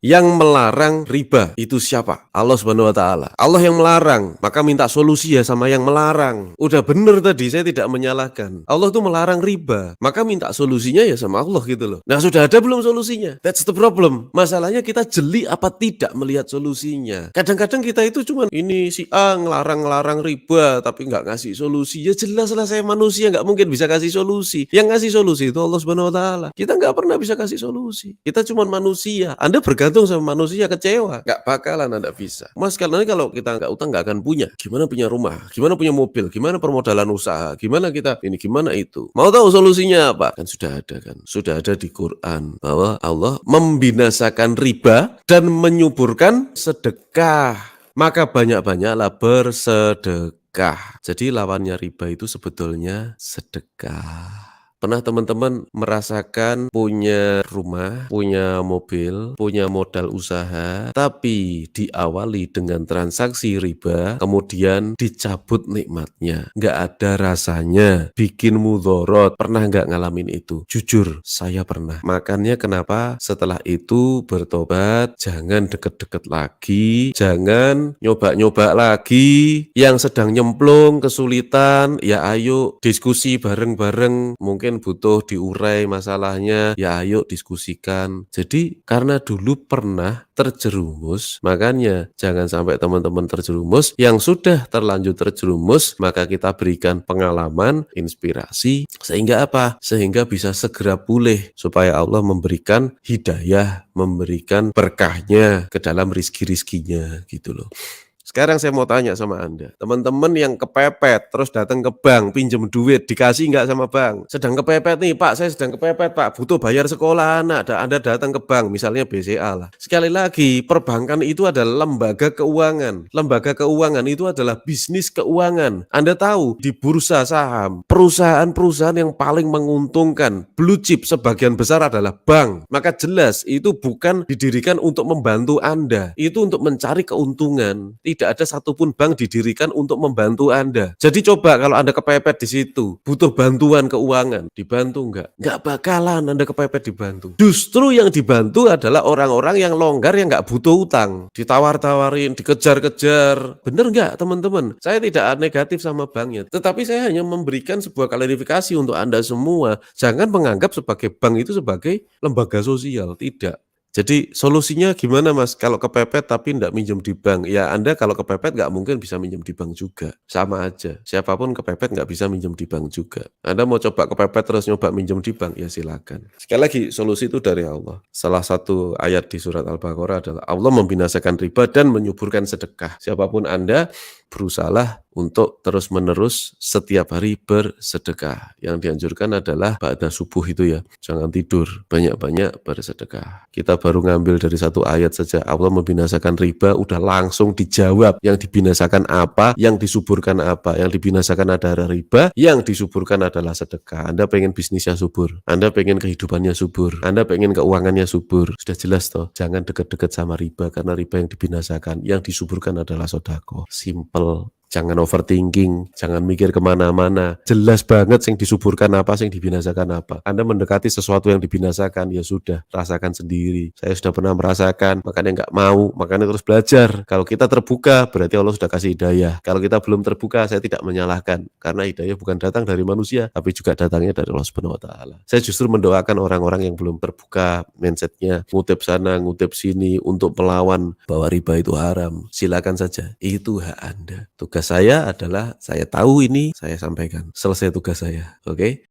Yang melarang riba itu siapa? Allah Subhanahu wa taala. Allah yang melarang, maka minta solusi ya sama yang melarang. Udah bener tadi, saya tidak menyalahkan. Allah tuh melarang riba, maka minta solusinya ya sama Allah gitu loh. Nah, sudah ada belum solusinya? That's the problem. Masalahnya kita jeli apa tidak melihat solusinya. Kadang-kadang kita itu cuman ini si A ngelarang-ngelarang riba tapi nggak ngasih solusi. Ya jelas lah saya manusia nggak mungkin bisa kasih solusi. Yang ngasih solusi itu Allah Subhanahu wa taala. Kita nggak pernah bisa kasih solusi. Kita cuman manusia. Anda bergantung sama manusia, kecewa, nggak bakalan Anda bisa. Mas, karena kalau kita nggak utang nggak akan punya. Gimana punya rumah? Gimana punya mobil? Gimana permodalan usaha? Gimana kita ini? Gimana itu? Mau tahu solusinya apa? Kan sudah ada kan? Sudah ada di Quran bahwa Allah membinasakan riba dan menyuburkan sedekah. Maka banyak-banyaklah bersedekah. Jadi lawannya riba itu sebetulnya sedekah. Pernah teman-teman merasakan punya rumah, punya mobil, punya modal usaha, tapi diawali dengan transaksi riba, kemudian dicabut nikmatnya. Nggak ada rasanya, bikin mudorot. Pernah nggak ngalamin itu? Jujur, saya pernah. Makanya kenapa setelah itu bertobat, jangan deket-deket lagi, jangan nyoba-nyoba lagi. Yang sedang nyemplung, kesulitan, ya ayo diskusi bareng-bareng, mungkin butuh diurai masalahnya, ya ayo diskusikan. Jadi karena dulu pernah terjerumus, makanya jangan sampai teman-teman terjerumus. Yang sudah terlanjur terjerumus, maka kita berikan pengalaman, inspirasi, sehingga apa? Sehingga bisa segera pulih, supaya Allah memberikan hidayah, memberikan berkahnya ke dalam rizki-rizkinya gitu loh. Sekarang saya mau tanya sama Anda, teman-teman yang kepepet terus datang ke bank pinjem duit, dikasih nggak sama bank? Sedang kepepet nih Pak, saya sedang kepepet Pak, butuh bayar sekolah anak. Anda datang ke bank, misalnya BCA lah. Sekali lagi, perbankan itu adalah lembaga keuangan. Lembaga keuangan itu adalah bisnis keuangan. Anda tahu di bursa saham, perusahaan-perusahaan yang paling menguntungkan, blue chip sebagian besar adalah bank. Maka jelas itu bukan didirikan untuk membantu Anda, itu untuk mencari keuntungan. Tidak ada satupun bank didirikan untuk membantu Anda. Jadi coba kalau Anda kepepet di situ, butuh bantuan keuangan, dibantu nggak? Nggak bakalan Anda kepepet dibantu. Justru yang dibantu adalah orang-orang yang longgar, yang nggak butuh utang. Ditawar-tawarin, dikejar-kejar. Bener nggak teman-teman? Saya tidak negatif sama banknya, tetapi saya hanya memberikan sebuah klarifikasi untuk Anda semua. Jangan menganggap sebagai bank itu sebagai lembaga sosial, tidak. Jadi solusinya gimana Mas? Kalau kepepet tapi nggak minjem di bank, ya Anda kalau kepepet nggak mungkin bisa minjem di bank juga. Sama aja, siapapun kepepet nggak bisa minjem di bank juga. Anda mau coba kepepet terus nyoba minjem di bank, ya silakan. Sekali lagi, solusi itu dari Allah. Salah satu ayat di surat Al-Baqarah adalah Allah membinasakan riba dan menyuburkan sedekah. Siapapun Anda, berusahalah untuk terus-menerus setiap hari bersedekah. Yang dianjurkan adalah ba'da subuh itu ya. Jangan tidur, banyak-banyak bersedekah. Kita baru ngambil dari satu ayat saja, Allah membinasakan riba, udah langsung dijawab. Yang dibinasakan apa, yang disuburkan apa. Yang dibinasakan adalah riba, yang disuburkan adalah sedekah. Anda pengen bisnisnya subur, Anda pengen kehidupannya subur, Anda pengen keuangannya subur. Sudah jelas toh, jangan deket-deket sama riba, karena riba yang dibinasakan, yang disuburkan adalah sedekah. Simple. Jangan overthinking, jangan mikir kemana-mana. Jelas banget yang disuburkan apa, yang dibinasakan apa. Anda mendekati sesuatu yang dibinasakan, ya sudah, rasakan sendiri. Saya sudah pernah merasakan, makanya nggak mau, makanya terus belajar. Kalau kita terbuka, berarti Allah sudah kasih hidayah. Kalau kita belum terbuka, saya tidak menyalahkan. Karena hidayah bukan datang dari manusia, tapi juga datangnya dari Allah Subhanahu wa taala. Saya justru mendoakan orang-orang yang belum terbuka mindsetnya, ngutip sana, ngutip sini, untuk melawan bahwa riba itu haram. Silakan saja, itu hak Anda. Tugas saya adalah, saya tahu ini, saya sampaikan. Selesai tugas saya, oke?